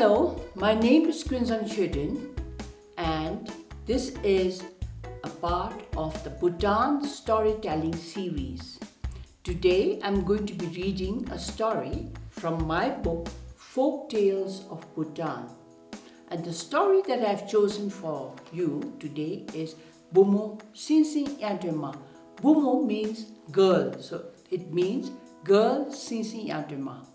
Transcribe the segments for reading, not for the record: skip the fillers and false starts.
Hello, my name is Kunzang Choden and this is a part of the Bhutan Storytelling Series. Today I'm going to be reading a story from my book Folktales of Bhutan. And the story that I've chosen for you today is Sing Sing Yangdonma. Bumo means girl, so it means girl Sing Sing Yangdonma.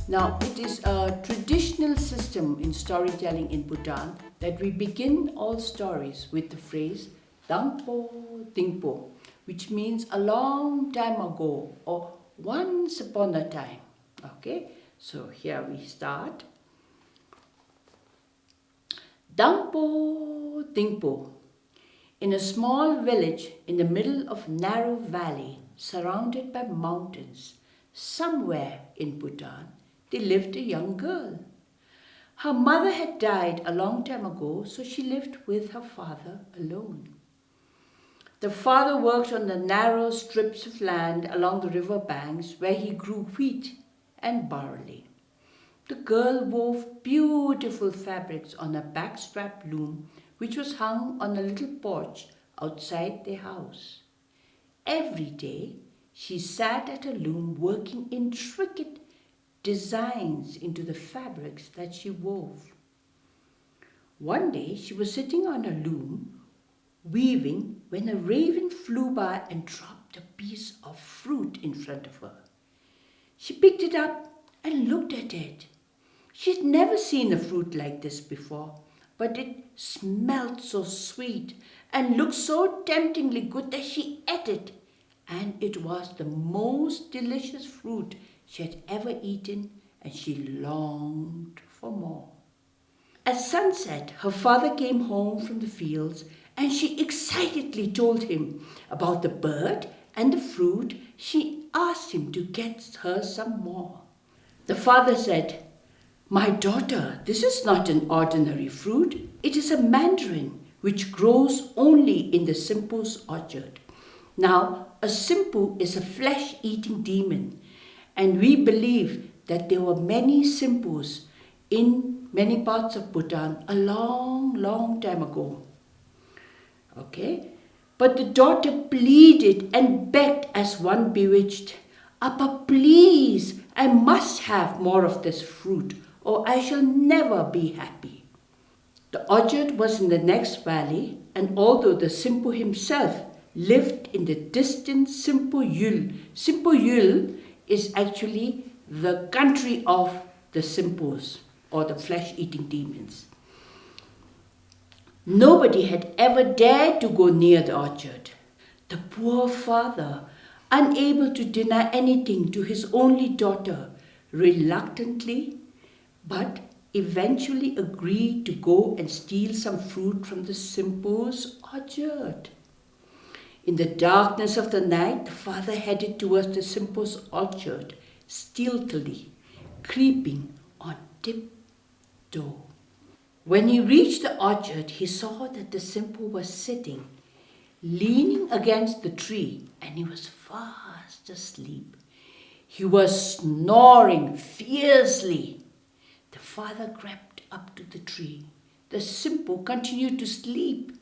Now, it is a traditional system in storytelling in Bhutan that we begin all stories with the phrase Dangpo Dingpo, which means a long time ago or once upon a time. Okay, so here we start. Dangpo Dingpo. In a small village in the middle of a narrow valley surrounded by mountains, somewhere in Bhutan, there lived a young girl. Her mother had died a long time ago, so she lived with her father alone. The father worked on the narrow strips of land along the river banks where he grew wheat and barley. The girl wove beautiful fabrics on a backstrap loom which was hung on a little porch outside their house. Every day she sat at her loom working intricate designs into the fabrics that she wove. One day she was sitting on her loom weaving when a raven flew by and dropped a piece of fruit in front of her. She picked it up and looked at it. She had never seen a fruit like this before, but it smelled so sweet and looked so temptingly good that she ate it, and it was the most delicious fruit she had ever eaten, and she longed for more. At sunset, her father came home from the fields, and she excitedly told him about the bird and the fruit. She asked him to get her some more. The father said, "My daughter, this is not an ordinary fruit. It is a mandarin which grows only in the Sinpo's orchard." Now, a Sinpo is a flesh-eating demon, and we believe that there were many Sinpos in many parts of Bhutan a long, long time ago. Okay? But the daughter pleaded and begged as one bewitched, "Appa, please, I must have more of this fruit, or I shall never be happy." The orchard was in the next valley, and although the Sinpo himself lived in the distant Sinpoyul, Sinpoyul is actually the country of the Sinpos, or the flesh-eating demons. Nobody had ever dared to go near the orchard. The poor father, unable to deny anything to his only daughter, reluctantly but eventually agreed to go and steal some fruit from the Sinpo's orchard. In the darkness of the night, the father headed towards the Sinpo's orchard, stealthily, creeping on tiptoe. When he reached the orchard, he saw that the Sinpo was sitting, leaning against the tree, and he was fast asleep. He was snoring fiercely. The father crept up to the tree. The Sinpo continued to sleep,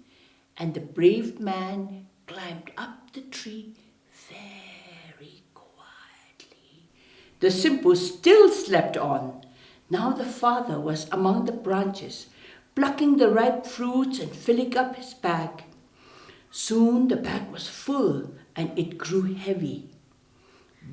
and the brave man climbed up the tree very quietly. The Sinpo still slept on. Now the father was among the branches, plucking the ripe fruits and filling up his bag. Soon the bag was full and it grew heavy.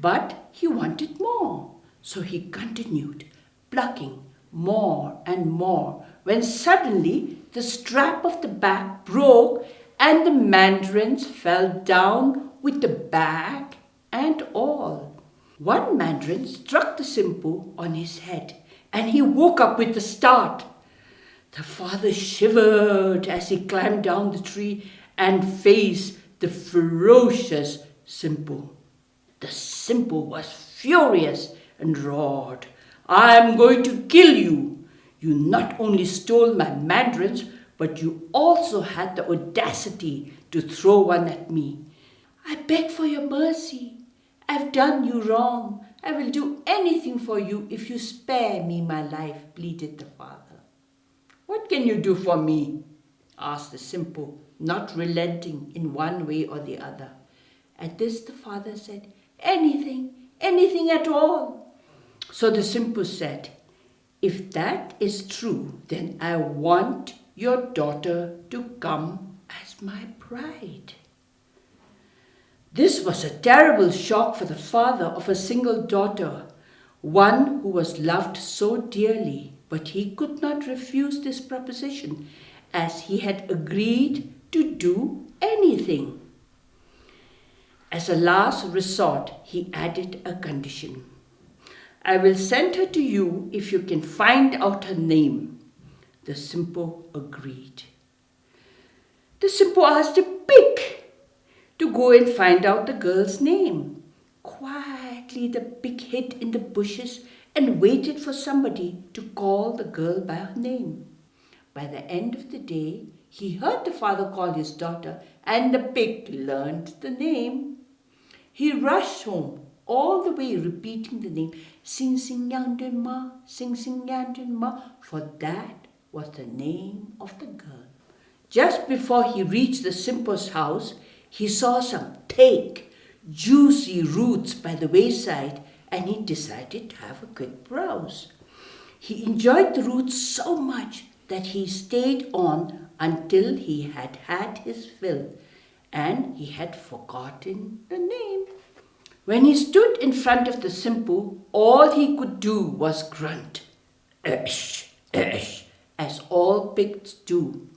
But he wanted more, so he continued, plucking more and more, when suddenly the strap of the bag broke and the mandarins fell down with the bag and all. One mandarin struck the Sinpo on his head, and he woke up with a start. The father shivered as he climbed down the tree and faced the ferocious Sinpo. The Sinpo was furious and roared, "I'm going to kill you. You not only stole my mandarins, but you also had the audacity to throw one at me. I beg for your mercy. I've done you wrong. I will do anything for you if you spare me my life, pleaded the father. What can you do for me? Asked the Sinpo, not relenting in one way or the other. At this the father said, anything, anything at all. So the Sinpo said, if that is true, then I want your daughter to come as my bride. This was a terrible shock for the father of a single daughter, one who was loved so dearly, but he could not refuse this proposition, as he had agreed to do anything. As a last resort, he added a condition. I will send her to you if you can find out her name. The Sinpo agreed. The Sinpo asked a pig to go and find out the girl's name. Quietly the pig hid in the bushes and waited for somebody to call the girl by her name. By the end of the day, he heard the father call his daughter, and the pig learned the name. He rushed home, all the way repeating the name, Sing Sing Yangdonma, Sing Sing Yangdonma, for that was the name of the girl. Just before he reached the Sinpo's house, he saw some thick, juicy roots by the wayside, and he decided to have a quick browse. He enjoyed the roots so much that he stayed on until he had had his fill, and he had forgotten the name. When he stood in front of the Sinpo, all he could do was grunt, "Esh, esh," as all pigs do.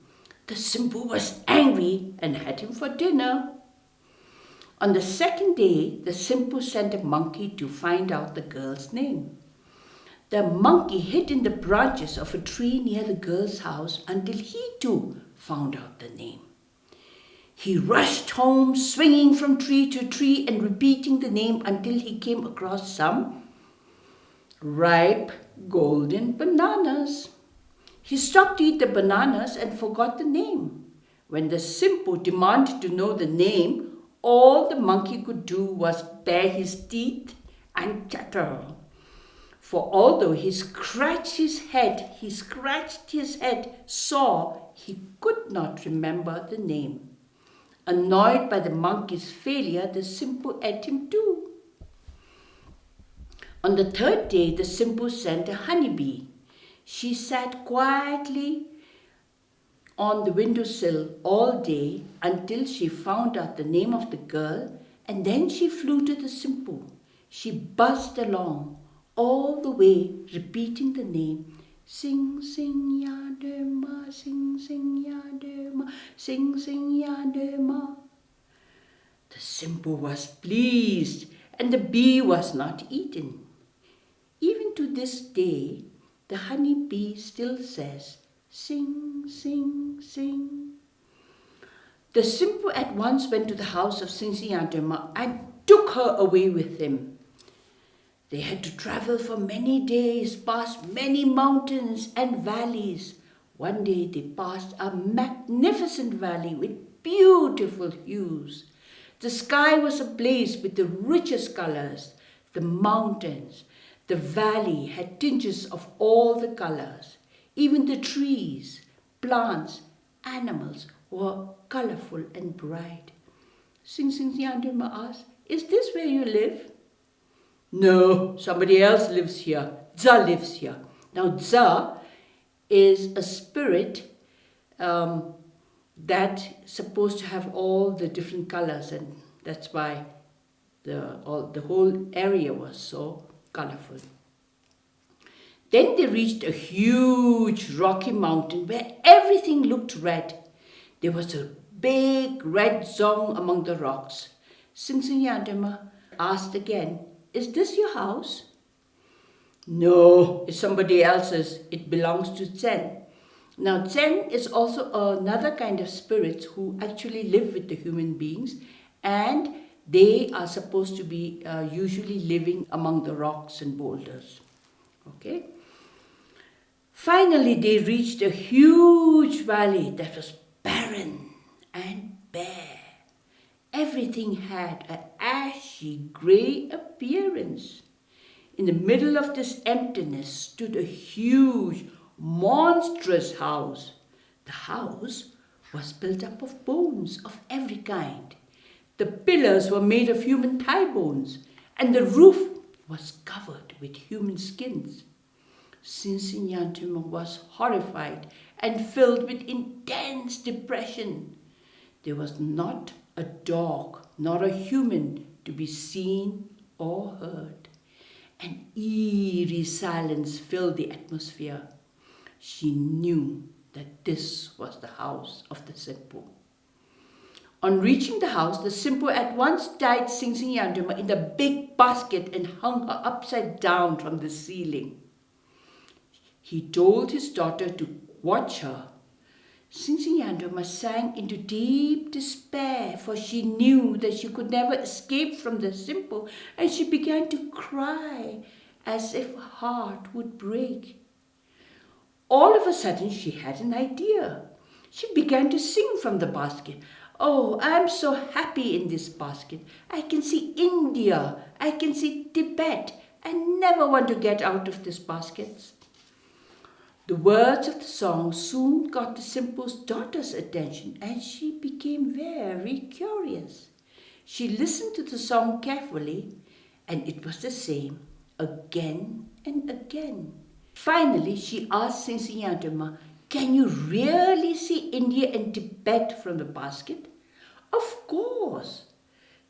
The Sinpo was angry and had him for dinner. On the second day, the Sinpo sent a monkey to find out the girl's name. The monkey hid in the branches of a tree near the girl's house until he too found out the name. He rushed home, swinging from tree to tree and repeating the name until he came across some ripe golden bananas. He stopped to eat the bananas and forgot the name. When the Sinpo demanded to know the name, all the monkey could do was bare his teeth and chatter. For although he scratched his head sore, he could not remember the name. Annoyed by the monkey's failure, the Sinpo ate him too. On the third day, the Sinpo sent a honeybee. She sat quietly on the windowsill all day until she found out the name of the girl, and then she flew to the Sinpo. She buzzed along all the way, repeating the name, Sing Sing Yangdonma, Sing Sing Yangdonma, Sing Sing Yangdonma. The Sinpo was pleased, and the bee was not eaten. Even to this day, the honey bee still says, Sing, sing, sing. The Sinpo at once went to the house of Sing Sing Yangdonma and took her away with him. They had to travel for many days, past many mountains and valleys. One day they passed a magnificent valley with beautiful hues. The sky was ablaze with the richest colors. The mountains, the valley had tinges of all the colors. Even the trees, plants, animals were colorful and bright. Sing Sing Yangdonma asked, is this where you live? No, somebody else lives here. Dza lives here. Now Dza is a spirit that's supposed to have all the different colors, and that's why the whole area was so colorful. Then they reached a huge rocky mountain where everything looked red. There was a big red dzong among the rocks. Sing Sing Yangdonma asked again, is this your house? No, it's somebody else's. It belongs to Zen. Now, Zen is also another kind of spirits who actually live with the human beings, and they are supposed to be usually living among the rocks and boulders. Okay. Finally, they reached a huge valley that was barren and bare. Everything everything had an ashy grey appearance. In the middle of this emptiness stood a huge, monstrous house. The house was built up of bones of every kind. The pillars were made of human thigh bones, and the roof was covered with human skins. Sing Sing Yangdonma was horrified and filled with intense depression. There was not a dog nor a human to be seen or heard. An eerie since filled the atmosphere. She knew that this was the house of the Sinpo. On reaching the house, the Sinpo at once tied Sing Sing Yangdonma in the big basket and hung her upside down from the ceiling. He told his daughter to watch her. Sing Sing Yangdonma sank into deep despair, for she knew that she could never escape from the Sinpo, and she began to cry as if her heart would break. All of a sudden, she had an idea. She began to sing from the basket. "Oh, I'm so happy in this basket. I can see India. I can see Tibet. I never want to get out of this basket." The words of the song soon got the Sinpo's daughter's attention, and she became very curious. She listened to the song carefully, and it was the same again and again. Finally, she asked Sing Sing Yangdonma, "Can you really see India and Tibet from the basket?" "Of course.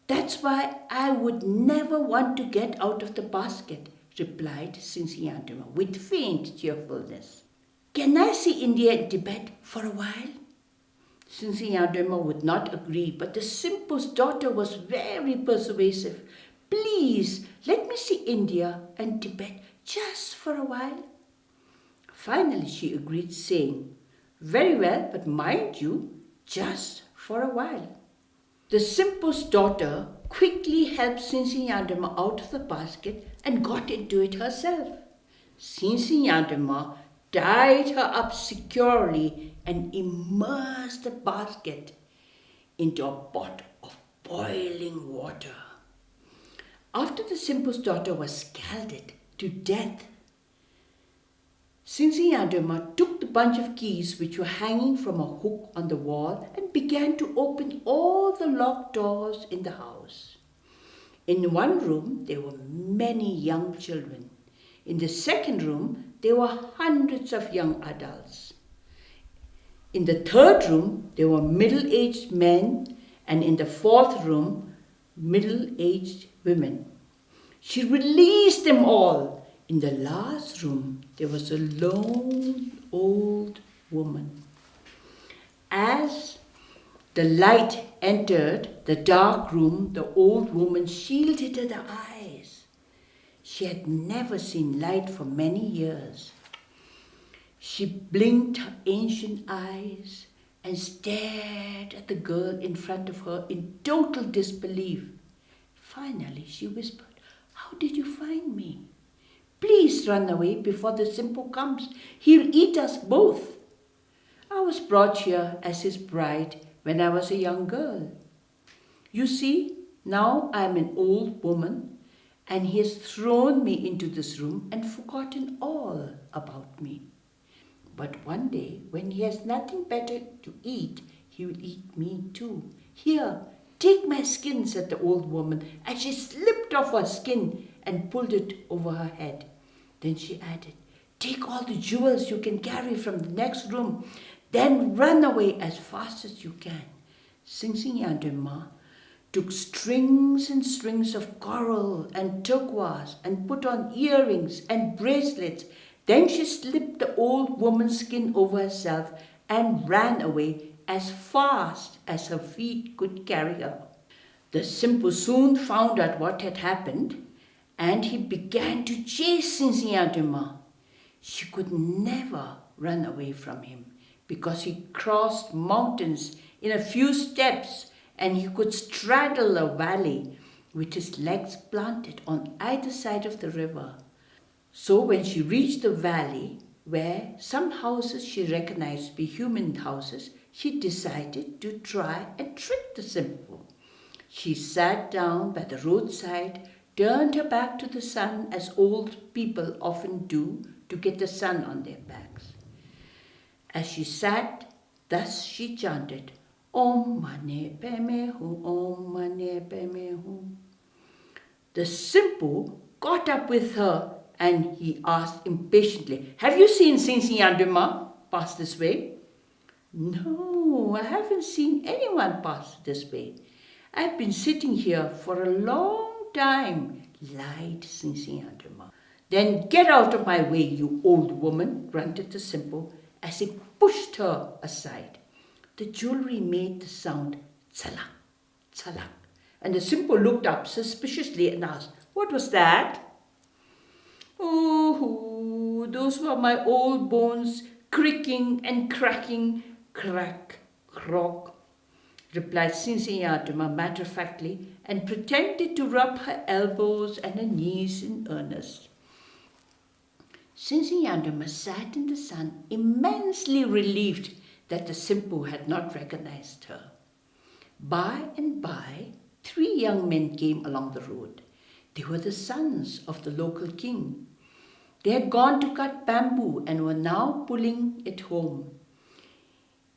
That's why I would never want to get out of the basket," replied Sing Sing Yangdonma with faint cheerfulness. "Can I see India and Tibet for a while?" Sing Sing Yangdonma would not agree, but the Sinpo's daughter was very persuasive. "Please, let me see India and Tibet just for a while." Finally, she agreed, saying, "Very well, but mind you, just for a while." The Sinpo's daughter quickly helped Sing Sing Yangdonma out of the basket and got into it herself. Sing Sing Yangdonma tied her up securely and immersed the basket into a pot of boiling water. After the Sinpo's daughter was scalded to death, Sing Sing Yangdonma took the bunch of keys which were hanging from a hook on the wall and began to open all the locked doors in the house. In one room there were many young children. In the second room there were hundreds of young adults. In the third room there were middle-aged men, and in the fourth room middle-aged women. She released them all. In the last room there was a lone old woman. As the light entered the dark room, the old woman shielded her eyes. She had never seen light for many years. She blinked her ancient eyes and stared at the girl in front of her in total disbelief. Finally, she whispered, "How did you find me? Please run away before the Sinpo comes. He'll eat us both. I was brought here as his bride when I was a young girl. You see, now I am an old woman, and he has thrown me into this room and forgotten all about me. But one day, when he has nothing better to eat, he will eat me too. Here, take my skin," said the old woman, and she slipped off her skin and pulled it over her head. Then she added, "Take all the jewels you can carry from the next room, then run away as fast as you can." Sing Sing Yangdonma took strings and strings of coral and turquoise and put on earrings and bracelets. Then she slipped the old woman's skin over herself and ran away as fast as her feet could carry her. The Sinpo soon found out what had happened, and he began to chase Sing Sing Yangdonma. She could never run away from him because he crossed mountains in a few steps, and he could straddle a valley with his legs planted on either side of the river. So when she reached the valley, where some houses she recognized to be human houses, she decided to try and trick the Sinpo. She sat down by the roadside, turned her back to the sun as old people often do to get the sun on their backs. As she sat, thus she chanted, Om Mane Peme Hu, Om Mane Peme Hu. The Sinpo caught up with her and he asked impatiently, Have you seen Sing Sing Yangdonma pass this way? No, I haven't seen anyone pass this way. I've been sitting here for a long time, lied Sing Sing Yangdonma. Then get out of my way, you old woman, grunted the Sinpo as he pushed her aside. The jewelry made the sound tsalak, tsalak, and the Sinpo looked up suspiciously and asked, What was that? Oh, those were my old bones creaking and cracking, crack, croak, replied Sing Sing Yangdonma matter-of-factly and pretended to rub her elbows and her knees in earnest. Sing Sing Yangdonma sat in the sun, immensely relieved that the Sinpo had not recognized her. By and by, 3 young men came along the road. They were the sons of the local king. They had gone to cut bamboo and were now pulling it home.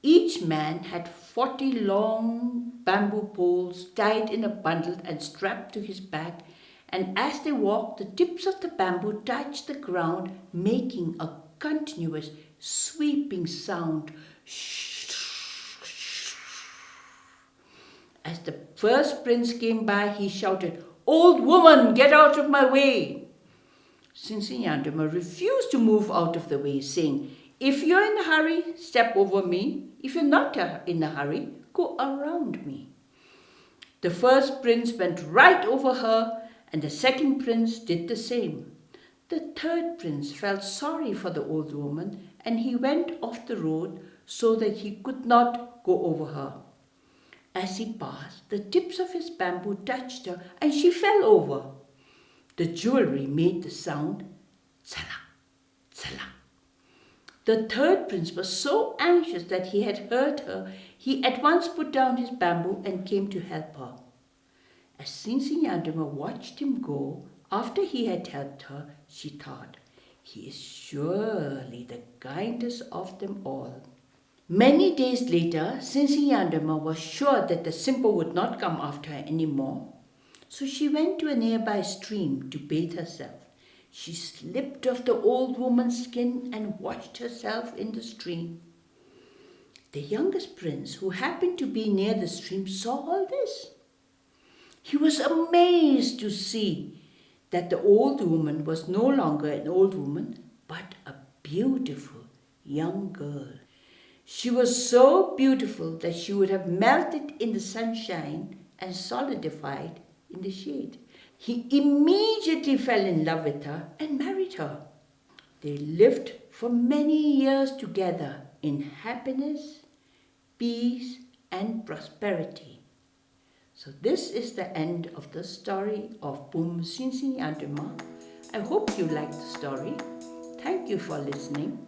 Each man had 40 long bamboo poles tied in a bundle and strapped to his back, and as they walked, the tips of the bamboo touched the ground, making a continuous sweeping sound. As the first prince came by, he shouted, Old woman, get out of my way! Sing Sing Yangdonma refused to move out of the way, saying, If you're in a hurry, step over me. If you're not in a hurry, go around me. The first prince went right over her, and the second prince did the same. The third prince felt sorry for the old woman, and he went off the road so that he could not go over her. As he passed, the tips of his bamboo touched her, and she fell over. The jewelry made the sound tsalak, tsalak. The third prince was so anxious that he had hurt her, he at once put down his bamboo and came to help her. As Sing Sing Yangdonma watched him go, after he had helped her, she thought, He is surely the kindest of them all. Many days later, Sing Sing Yangdonma was sure that the Sinpo would not come after her any more. So she went to a nearby stream to bathe herself. She slipped off the old woman's skin and washed herself in the stream. The youngest prince, who happened to be near the stream, saw all this. He was amazed to see that the old woman was no longer an old woman, but a beautiful young girl. She was so beautiful that she would have melted in the sunshine and solidified in the shade. He immediately fell in love with her and married her. They lived for many years together in happiness, peace, and prosperity. So this is the end of the story of Sing Sing Yangdonma. I hope you liked the story. Thank you for listening.